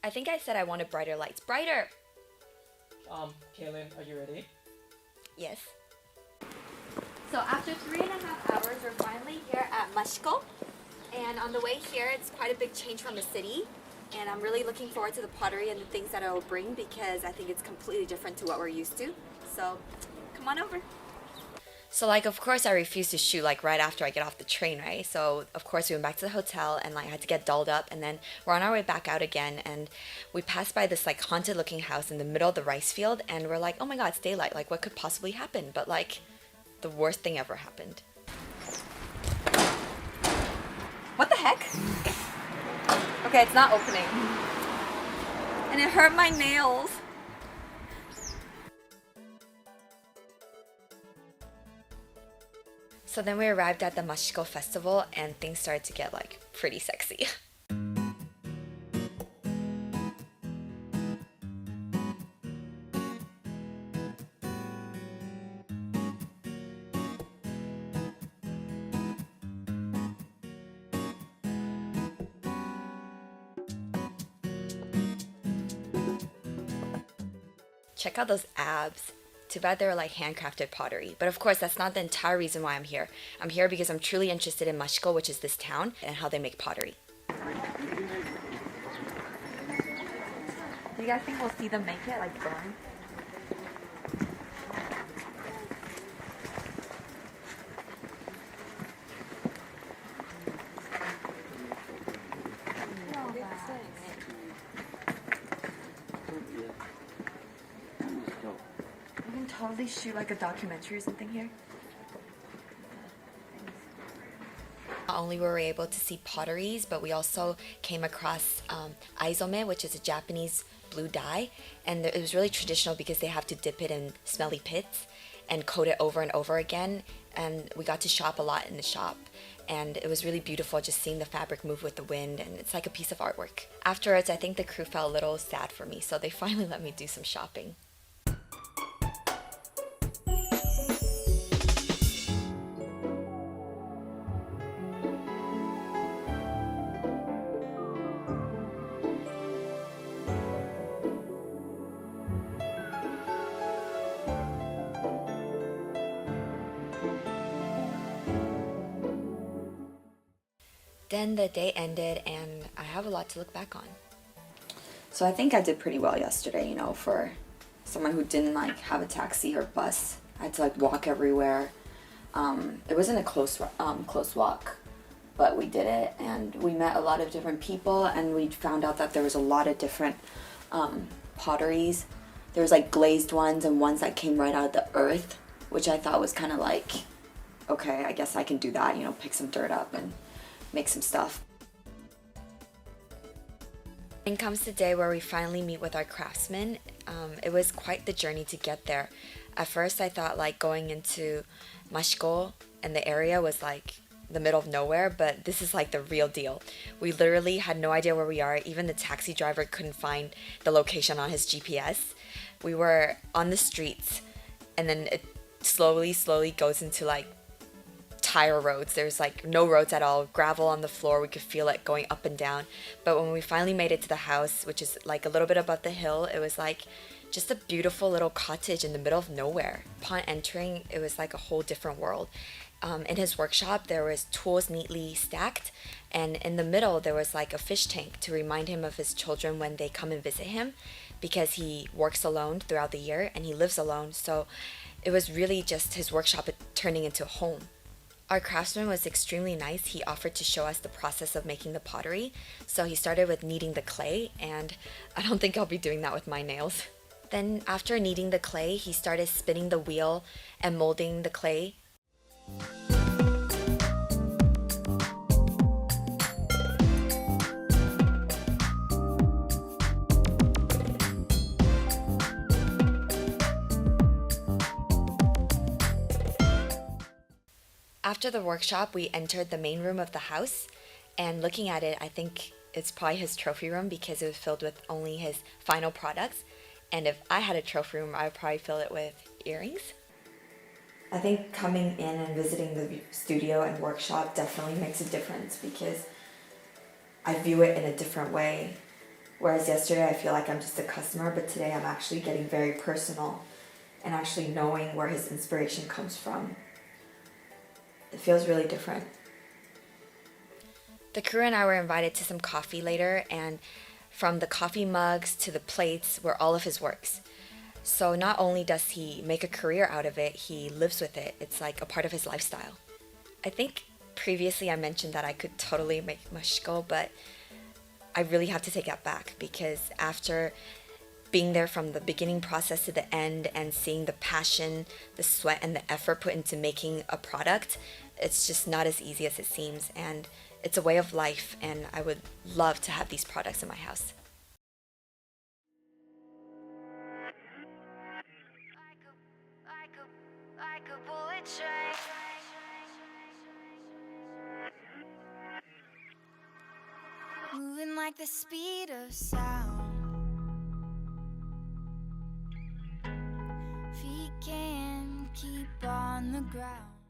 I think I said I wanted brighter lights. Brighter! Kailin, are you ready? Yes. So after 3.5 hours, we're finally here at Mashiko. And on the way here, it's quite a big change from the city. And I'm really looking forward to the pottery and the things that it will bring because I think it's completely different to what we're used to. So, come on over. So of course I refused to shoot right after I get off the train, right? So of course we went back to the hotel and I had to get dolled up, and then we're on our way back out again, and we passed by this haunted looking house in the middle of the rice field, and we're like, oh my god, it's daylight, what could possibly happen? But the worst thing ever happened. What the heck? Okay, it's not opening. And it hurt my nails. So then we arrived at the Mashiko festival and things started to get pretty sexy. Check out those abs. Too bad they were handcrafted pottery. But of course, that's not the entire reason why I'm here. I'm here because I'm truly interested in Mashiko, which is this town, and how they make pottery. Do you guys think we'll see them make it, burn? We can totally shoot a documentary or something here. Not only were we able to see potteries, but we also came across aizome, which is a Japanese blue dye, and it was really traditional because they have to dip it in smelly pits and coat it over and over again, and we got to shop a lot in the shop, and it was really beautiful just seeing the fabric move with the wind, and it's like a piece of artwork. Afterwards, I think the crew felt a little sad for me, so they finally let me do some shopping. Then the day ended and I have a lot to look back on. So I think I did pretty well yesterday, for someone who didn't have a taxi or bus. I had to walk everywhere. It wasn't a close walk, but we did it, and we met a lot of different people, and we found out that there was a lot of different potteries. There was glazed ones and ones that came right out of the earth, which I thought was kind of okay, I guess I can do that, pick some dirt up and make some stuff. Then comes the day where we finally meet with our craftsmen. It was quite the journey to get there. At first I thought going into Mashiko and the area was the middle of nowhere, but this is the real deal. We literally had no idea where we are. Even the taxi driver couldn't find the location on his GPS. We were on the streets, and then it slowly goes into tire roads. There's no roads at all, gravel on the floor. We could feel it going up and down. But when we finally made it to the house, which is a little bit above the hill, it was just a beautiful little cottage in the middle of nowhere. Upon entering, it was a whole different world. In his workshop, there was tools neatly stacked, and in the middle there was a fish tank to remind him of his children when they come and visit him, because he works alone throughout the year and he lives alone. So it was really just his workshop turning into a home. Our craftsman was extremely nice. He offered to show us the process of making the pottery. So he started with kneading the clay, and I don't think I'll be doing that with my nails. Then after kneading the clay, he started spinning the wheel and molding the clay. After the workshop, we entered the main room of the house, and looking at it, I think it's probably his trophy room because it was filled with only his final products. And if I had a trophy room, I would probably fill it with earrings. I think coming in and visiting the studio and workshop definitely makes a difference because I view it in a different way. Whereas yesterday I feel like I'm just a customer, but today I'm actually getting very personal and actually knowing where his inspiration comes from. It feels really different. The crew and I were invited to some coffee later, and from the coffee mugs to the plates were all of his works. So not only does he make a career out of it, he lives with it. It's like a part of his lifestyle. I think previously I mentioned that I could totally make Mashiko, but I really have to take that back because after being there from the beginning process to the end and seeing the passion, the sweat, and the effort put into making a product, it's just not as easy as it seems. And it's a way of life, and I would love to have these products in my house. Like a bullet train. Moving like the speed of sound. Feet can't keep on the ground.